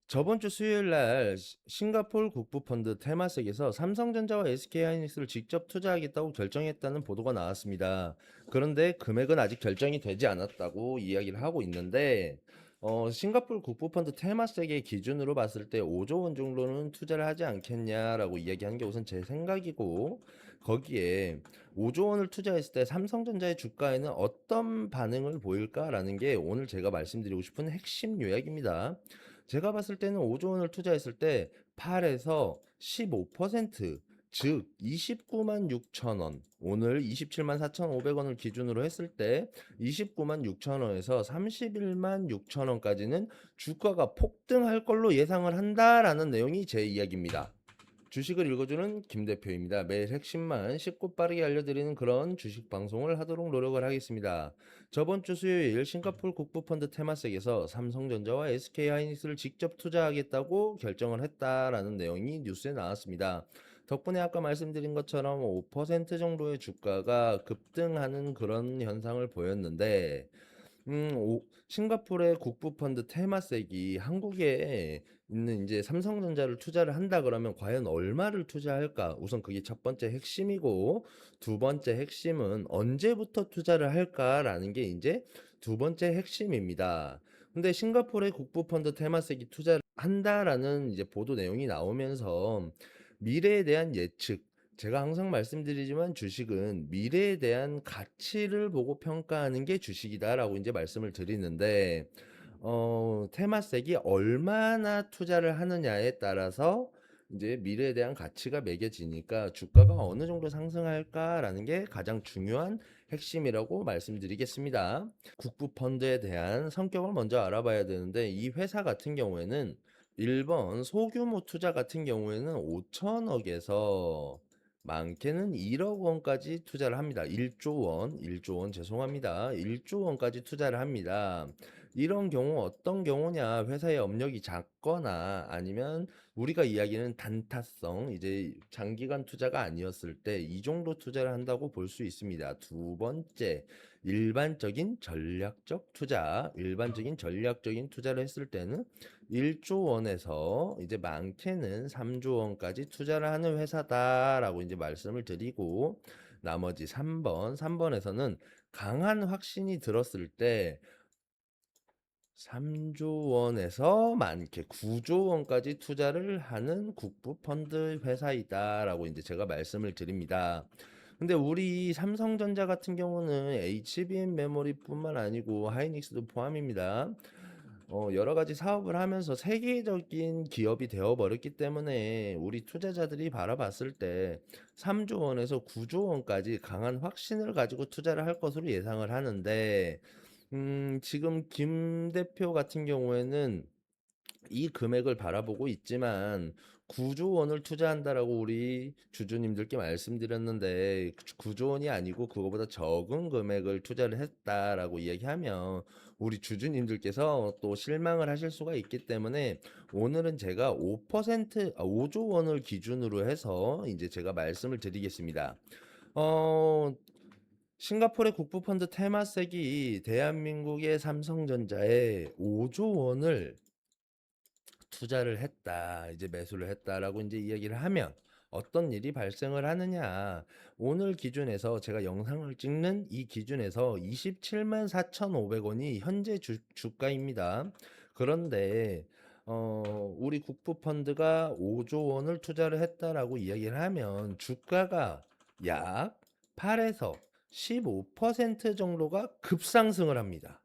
저번 주 수요일 날 싱가포르 국부펀드 테마색에서 삼성전자와 SK하이닉스를 직접 투자하겠다고 결정했다는 보도가 나왔습니다. 그런데 금액은 아직 결정이 되지 않았다고 이야기를 하고 있는데, 싱가포르 국부펀드 테마색의 기준으로 봤을 때 5조 원 정도는 투자를 하지 않겠냐라고 이야기한 게 우선 제 생각이고, 거기에 5조 원을 투자했을 때 삼성전자의 주가에는 어떤 반응을 보일까라는 게 오늘 제가 말씀드리고 싶은 핵심 요약입니다. 제가 봤을 때는 5조 원을 투자했을 때 8에서 15%, 즉 29만 6천 원, 오늘 27만 4,500원을 기준으로 했을 때 29만 6천 원에서 31만 6천 원까지는 주가가 폭등할 걸로 예상을 한다라는 내용이 제 이야기입니다. 주식을 읽어주는 김 대표입니다. 매일 핵심만 쉽고 빠르게 알려드리는 그런 주식 방송을 하도록 노력을 하겠습니다. 저번 주 수요일 싱가포르 국부펀드 테마색에서 삼성전자와 SK하이닉스를 직접 투자하겠다고 결정을 했다라는 내용이 뉴스에 나왔습니다. 덕분에 아까 말씀드린 것처럼 5% 정도의 주가가 급등하는 그런 현상을 보였는데 싱가포르의 국부펀드 테마색이 한국에 있는 이제 삼성전자를 투자를 한다 그러면 과연 얼마를 투자할까? 우선 그게 첫 번째 핵심이고, 두 번째 핵심은 언제부터 투자를 할까라는 게 이제 두 번째 핵심입니다. 근데 싱가포르의 국부펀드 테마색이 투자를 한다라는 이제 보도 내용이 나오면서 미래에 대한 예측, 제가 항상 말씀드리지만 주식은 미래에 대한 가치를 보고 평가하는 게 주식이다라고 이제 말씀을 드리는데, 테마색이 얼마나 투자를 하느냐에 따라서 이제 미래에 대한 가치가 매겨지니까 주가가 어느 정도 상승할까라는 게 가장 중요한 핵심이라고 말씀드리겠습니다. 국부펀드에 대한 성격을 먼저 알아봐야 되는데, 이 회사 같은 경우에는 일본 소규모 투자 같은 경우에는 5천억에서 많게는 1억 원까지 투자를 합니다. 1조 원, 1조 원 죄송합니다. 1조 원까지 투자를 합니다. 이런 경우 어떤 경우냐? 회사의 업력이 작거나 아니면 우리가 이야기하는 단타성, 이제 장기간 투자가 아니었을 때 이 정도 투자를 한다고 볼 수 있습니다. 두 번째, 일반적인 전략적인 투자를 했을 때는 1조 원에서 이제 많게는 3조 원까지 투자를 하는 회사다라고 이제 말씀을 드리고, 나머지 3번에서는 강한 확신이 들었을 때 3조 원에서 많게 9조 원까지 투자를 하는 국부 펀드 회사이다라고 이제 제가 말씀을 드립니다. 근데 우리 삼성전자 같은 경우는 HBM 메모리뿐만 아니고 하이닉스도 포함입니다. 여러 가지 사업을 하면서 세계적인 기업이 되어버렸기 때문에 우리 투자자들이 바라봤을 때 3조 원에서 9조 원까지 강한 확신을 가지고 투자를 할 것으로 예상을 하는데, 지금 김 대표 같은 경우에는 이 금액을 바라보고 있지만 9조 원을 투자한다라고 우리 주주님들께 말씀드렸는데 9조 원이 아니고 그거보다 적은 금액을 투자를 했다라고 이야기하면 우리 주주님들께서 또 실망을 하실 수가 있기 때문에 오늘은 제가 5조 원을 기준으로 해서 이제 제가 말씀을 드리겠습니다. 어, 싱가포르의 국부펀드 테마색이 대한민국의 삼성전자에 5조 원을 투자를 했다, 이제 매수를 했다라고 이제 이야기를 하면 어떤 일이 발생을 하느냐. 오늘 기준에서 제가 영상을 찍는 이 기준에서 27만 4,500원이 현재 주가입니다. 그런데 우리 국부펀드가 5조 원을 투자를 했다라고 이야기를 하면 주가가 약 8에서 15% 정도가 급상승을 합니다.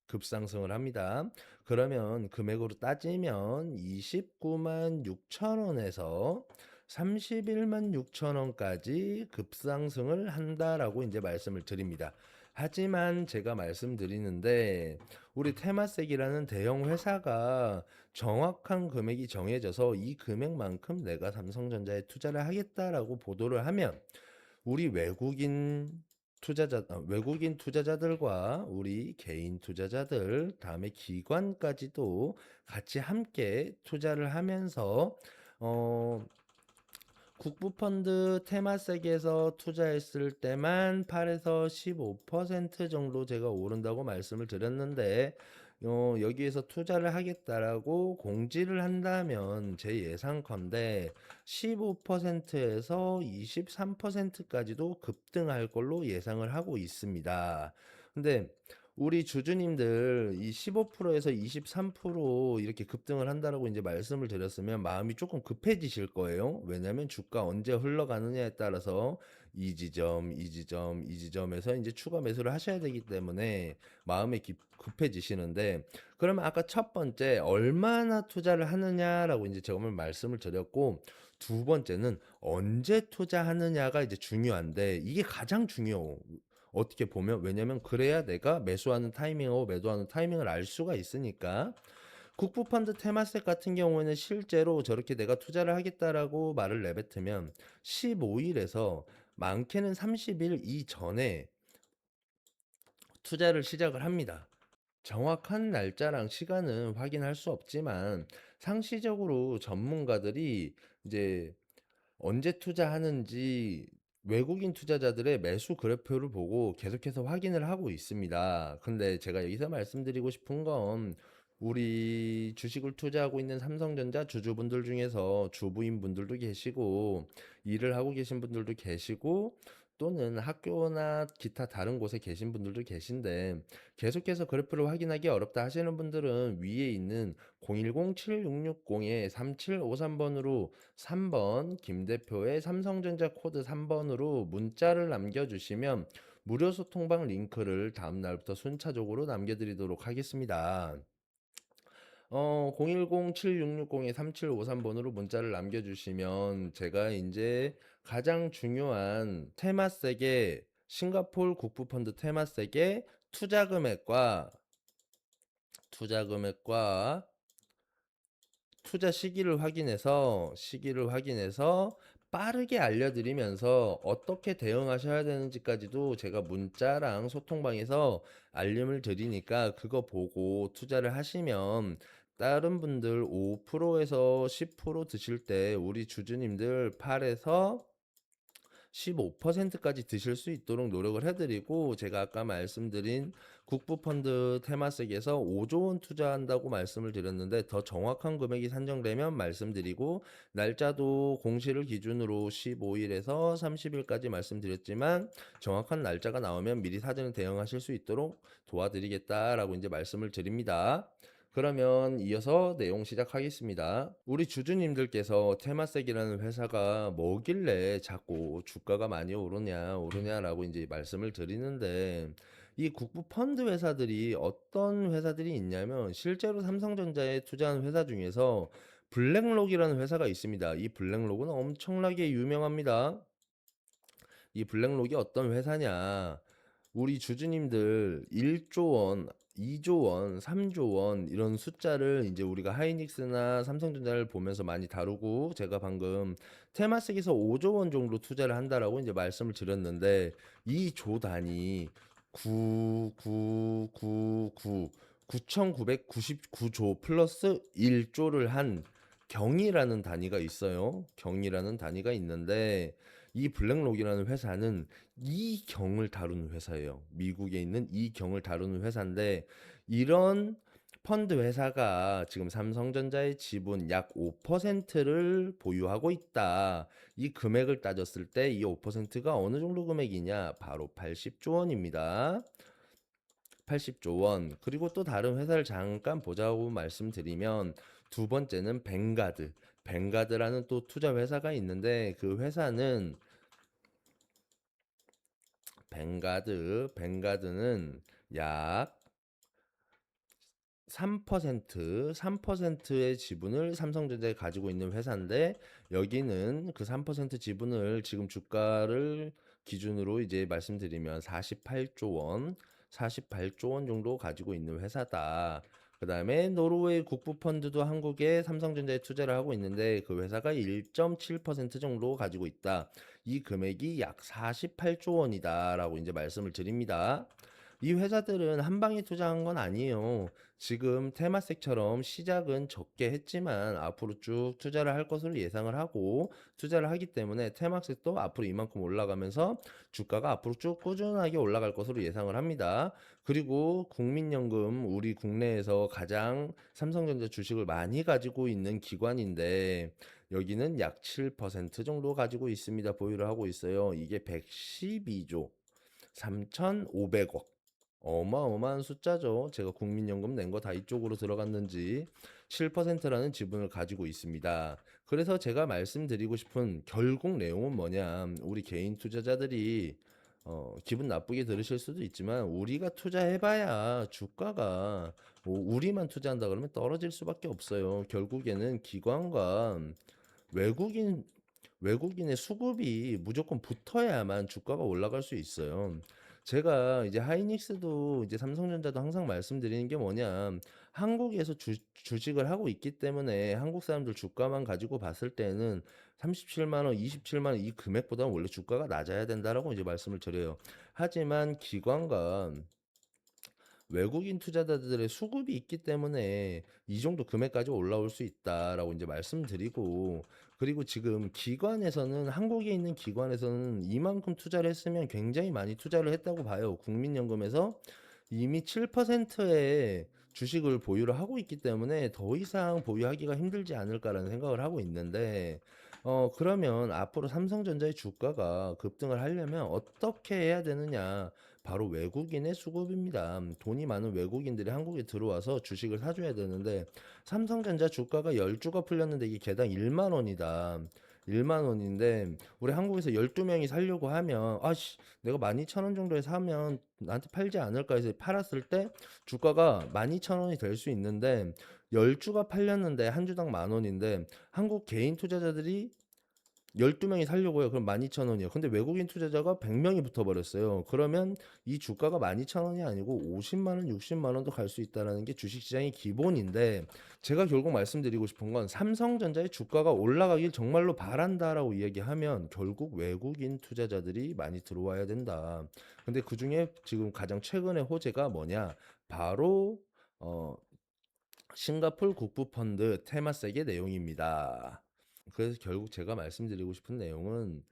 급상승을 합니다. 그러면 금액으로 따지면 29만 6천 원에서 31만 6천 원까지 급상승을 한다라고 이제 말씀을 드립니다. 하지만 제가 말씀드리는데 우리 테마색이라는 대형 회사가 정확한 금액이 정해져서 이 금액만큼 내가 삼성전자에 투자를 하겠다라고 보도를 하면 우리 외국인 투자자들과 우리 개인 투자자들, 다음에 기관까지도 같이 함께 투자를 하면서 어, 국부펀드 테마색에서 투자했을 때만 8에서 15% 정도 제가 오른다고 말씀을 드렸는데 여기에서 투자를 하겠다라고 공지를 한다면 제 예상컨대 15%에서 23%까지도 급등할 걸로 예상을 하고 있습니다. 근데 우리 주주님들 이 15%에서 23% 이렇게 급등을 한다라고 이제 말씀을 드렸으면 마음이 조금 급해지실 거예요. 왜냐면 주가 언제 흘러가느냐에 따라서 이 지점, 이 지점, 이 지점에서 이제 추가 매수를 하셔야 되기 때문에 마음이 급해지시는데, 그러면 아까 첫 번째 얼마나 투자를 하느냐라고 이제 제가 오늘 말씀을 드렸고, 두 번째는 언제 투자하느냐가 이제 중요한데, 이게 가장 중요해요. 어떻게 보면, 왜냐면 그래야 내가 매수하는 타이밍하고 매도하는 타이밍을 알 수가 있으니까. 국부펀드 테마셋 같은 경우에는 실제로 저렇게 내가 투자를 하겠다라고 말을 내뱉으면 15일에서 많게는 30일 이전에 투자를 시작을 합니다. 정확한 날짜랑 시간은 확인할 수 없지만 상시적으로 전문가들이 이제 언제 투자하는지 외국인 투자자들의 매수 그래프를 보고 계속해서 확인을 하고 있습니다. 근데 제가 여기서 말씀드리고 싶은 건 우리 주식을 투자하고 있는 삼성전자 주주분들 중에서 주부인 분들도 계시고 일을 하고 계신 분들도 계시고 또는 학교나 기타 다른 곳에 계신 분들도 계신데 계속해서 그래프를 확인하기 어렵다 하시는 분들은 위에 있는 010-7660-3753번으로 3번 김 대표의 삼성전자 코드 3번으로 문자를 남겨주시면 무료 소통방 링크를 다음 날부터 순차적으로 남겨드리도록 하겠습니다. 010-7660-3753번으로 문자를 남겨주시면 제가 이제 가장 중요한 테마색의 싱가폴 국부펀드 테마색의 투자 금액과 투자 시기를 확인해서 빠르게 알려드리면서 어떻게 대응하셔야 되는지까지도 제가 문자랑 소통방에서 알림을 드리니까 그거 보고 투자를 하시면 다른 분들 5%에서 10% 드실 때 우리 주주님들 8에서 15%까지 드실 수 있도록 노력을 해드리고, 제가 아까 말씀드린 국부펀드 테마색에서 5조 원 투자한다고 말씀을 드렸는데 더 정확한 금액이 산정되면 말씀드리고, 날짜도 공시를 기준으로 15일에서 30일까지 말씀드렸지만 정확한 날짜가 나오면 미리 사전에 대응하실 수 있도록 도와드리겠다라고 이제 말씀을 드립니다. 그러면 이어서 내용 시작하겠습니다. 우리 주주님들께서 테마색이라는 회사가 뭐길래 자꾸 주가가 많이 오르냐라고 이제 말씀을 드리는데, 이 국부 펀드 회사들이 어떤 회사들이 있냐면 실제로 삼성전자에 투자한 회사 중에서 블랙록이라는 회사가 있습니다. 이 블랙록은 엄청나게 유명합니다. 이 블랙록이 어떤 회사냐? 우리 주주님들 1조 원, 2조 원, 3조 원 이런 숫자를 이제 우리가 하이닉스나 삼성전자를 보면서 많이 다루고, 제가 방금 테마색에서 5조 원 정도 투자를 한다라고 이제 말씀을 드렸는데, 이 조 단위 9,999조 플러스 1조를 한 경이라는 단위가 있어요. 경이라는 단위가 있는데, 이 블랙록이라는 회사는 이경을 다루는 회사예요. 미국에 있는 이경을 다루는 회사인데, 이런 펀드 회사가 지금 삼성전자의 지분 약 5%를 보유하고 있다. 이 금액을 따졌을 때 이 5%가 어느 정도 금액이냐? 바로 80조 원입니다. 80조 원. 그리고 또 다른 회사를 잠깐 보자고 말씀드리면, 두 번째는 뱅가드. 뱅가드라는 또 투자 회사가 있는데, 그 회사는 뱅가드는 약 3%의 지분을 삼성전자에 가지고 있는 회사인데, 여기는 그 3% 지분을 지금 주가를 기준으로 이제 말씀드리면 48조 원 정도 가지고 있는 회사다. 그 다음에 노르웨이 국부펀드도 한국에 삼성전자에 투자를 하고 있는데 그 회사가 1.7% 정도 가지고 있다. 이 금액이 약 48조 원이다 라고 이제 말씀을 드립니다. 이 회사들은 한 방에 투자한 건 아니에요. 지금 테마섹처럼 시작은 적게 했지만 앞으로 쭉 투자를 할 것으로 예상을 하고 투자를 하기 때문에 테마섹도 앞으로 이만큼 올라가면서 주가가 앞으로 쭉 꾸준하게 올라갈 것으로 예상을 합니다. 그리고 국민연금, 우리 국내에서 가장 삼성전자 주식을 많이 가지고 있는 기관인데 여기는 약 7% 정도 가지고 있습니다. 보유를 하고 있어요. 이게 112조 3,500억. 어마어마한 숫자죠. 제가 국민연금 낸 거 다 이쪽으로 들어갔는지 7%라는 지분을 가지고 있습니다. 그래서 제가 말씀드리고 싶은 결국 내용은 뭐냐. 우리 개인 투자자들이 기분 나쁘게 들으실 수도 있지만 우리가 투자해봐야 주가가 뭐 우리만 투자한다 그러면 떨어질 수밖에 없어요. 결국에는 기관과 외국인 외국인의 수급이 무조건 붙어야만 주가가 올라갈 수 있어요. 제가 이제 하이닉스도 이제 삼성전자도 항상 말씀드리는 게 뭐냐. 한국에서 주식을 하고 있기 때문에 한국 사람들 주가만 가지고 봤을 때는 37만 원, 27만 원 이 금액보다는 원래 주가가 낮아야 된다라고 이제 말씀을 드려요. 하지만 기관과 외국인 투자자들의 수급이 있기 때문에 이 정도 금액까지 올라올 수 있다라고 이제 말씀드리고 그리고 지금 기관에서는 한국에 있는 기관에서는 이만큼 투자를 했으면 굉장히 많이 투자를 했다고 봐요. 국민연금에서 이미 7%의 주식을 보유를 하고 있기 때문에 더 이상 보유하기가 힘들지 않을까라는 생각을 하고 있는데 그러면 앞으로 삼성전자의 주가가 급등을 하려면 어떻게 해야 되느냐? 바로 외국인의 수급입니다. 돈이 많은 외국인들이 한국에 들어와서 주식을 사줘야 되는데 삼성전자 주가가 10주가 풀렸는데 이게 개당 1만 원이다. 1만 원인데 우리 한국에서 12명이 살려고 하면 아씨 내가 12,000원 정도에 사면 나한테 팔지 않을까 해서 팔았을 때 주가가 12,000원이 될 수 있는데 10주가 팔렸는데 한 주당 만 원인데 한국 개인 투자자들이 12명이 살려고 해요. 그럼 12,000원이요. 근데 외국인 투자자가 100명이 붙어버렸어요. 그러면 이 주가가 12,000원이 아니고 50만 원, 60만 원도 갈 수 있다는 게 주식시장의 기본인데 제가 결국 말씀드리고 싶은 건 삼성전자의 주가가 올라가길 정말로 바란다라고 이야기하면 결국 외국인 투자자들이 많이 들어와야 된다. 근데 그중에 지금 가장 최근의 호재가 뭐냐? 바로 어, 싱가폴 국부펀드 테마색의 내용입니다. 그래서 결국 제가 말씀드리고 싶은 내용은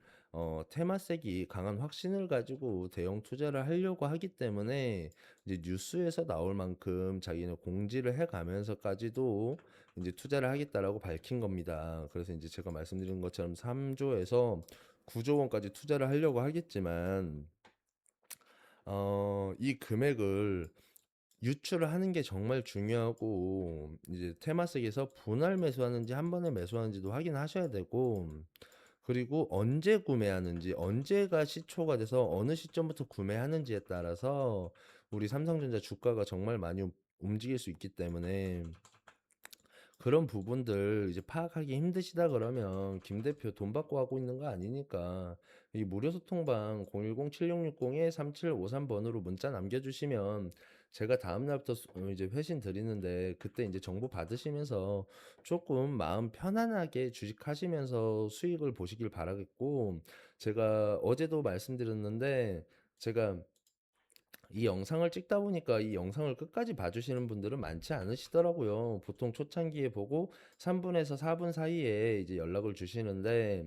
테마색이 강한 확신을 가지고 대형 투자를 하려고 하기 때문에 이제 뉴스에서 나올 만큼 자기는 공지를 해 가면서까지도 이제 투자를 하겠다라고 밝힌 겁니다. 그래서 이제 제가 말씀드린 것처럼 3조에서 9조 원까지 투자를 하려고 하겠지만 이 금액을 유출을 하는 게 정말 중요하고 이제 테마색에서 분할 매수하는지 한 번에 매수하는지도 확인하셔야 되고 그리고 언제 구매하는지 언제가 시초가 돼서 어느 시점부터 구매하는지에 따라서 우리 삼성전자 주가가 정말 많이 움직일 수 있기 때문에 그런 부분들 이제 파악하기 힘드시다 그러면 김 대표 돈 받고 하고 있는 거 아니니까 이 무료 소통방 010-7661-3753번으로 문자 남겨주시면 제가 다음 날부터 이제 회신 드리는데 그때 이제 정보 받으시면서 조금 마음 편안하게 주식하시면서 수익을 보시길 바라겠고 제가 어제도 말씀드렸는데 제가 이 영상을 찍다 보니까 이 영상을 끝까지 봐주시는 분들은 많지 않으시더라고요. 보통 초창기에 보고 3분에서 4분 사이에 이제 연락을 주시는데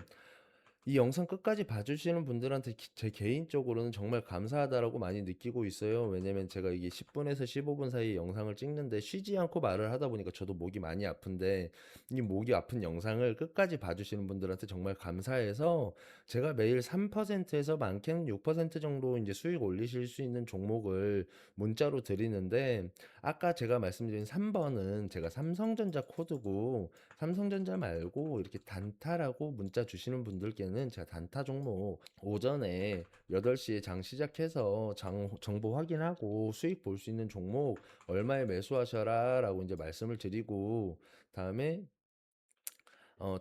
이 영상 끝까지 봐주시는 분들한테 제 개인적으로는 정말 감사하다라고 많이 느끼고 있어요. 왜냐면 제가 이게 10분에서 15분 사이 영상을 찍는데 쉬지 않고 말을 하다 보니까 저도 목이 많이 아픈데 이 목이 아픈 영상을 끝까지 봐주시는 분들한테 정말 감사해서 제가 매일 3%에서 많게는 6% 정도 이제 수익 올리실 수 있는 종목을 문자로 드리는데 아까 제가 말씀드린 3번은 제가 삼성전자 코드고 삼성전자 말고 이렇게 단타라고 문자 주시는 분들께는 제가 단타 종목 오전에 8시에 장 시작해서 정보 확인하고 수익 볼 수 있는 종목 얼마에 매수하셔라 라고 이제 말씀을 드리고 다음에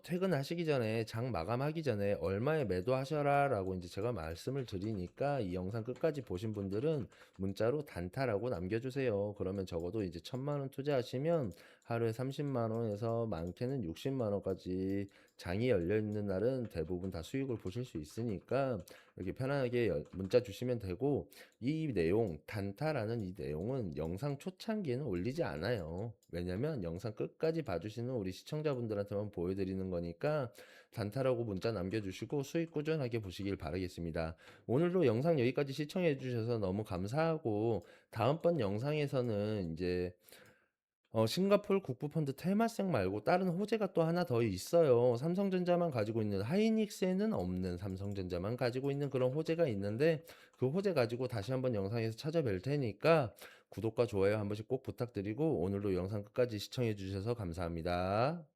퇴근하시기 전에 장 마감하기 전에 얼마에 매도하셔라 라고 이제 제가 말씀을 드리니까 이 영상 끝까지 보신 분들은 문자로 단타라고 남겨주세요. 그러면 적어도 이제 1,000만 원 투자하시면 하루에 30만 원에서 많게는 60만 원까지 장이 열려 있는 날은 대부분 다 수익을 보실 수 있으니까 이렇게 편안하게 문자 주시면 되고, 이 내용, 단타라는 이 내용은 영상 초창기에는 올리지 않아요. 왜냐면 영상 끝까지 봐주시는 우리 시청자분들한테만 보여드리는 거니까 단타라고 문자 남겨주시고 수익 꾸준하게 보시길 바라겠습니다. 오늘도 영상 여기까지 시청해 주셔서 너무 감사하고, 다음번 영상에서는 이제 싱가폴 국부펀드 테마색 말고 다른 호재가 또 하나 더 있어요. 삼성전자만 가지고 있는, 하이닉스에는 없는, 삼성전자만 가지고 있는 그런 호재가 있는데, 그 호재 가지고 다시 한번 영상에서 찾아뵐 테니까 구독과 좋아요 한 번씩 꼭 부탁드리고, 오늘도 영상 끝까지 시청해 주셔서 감사합니다.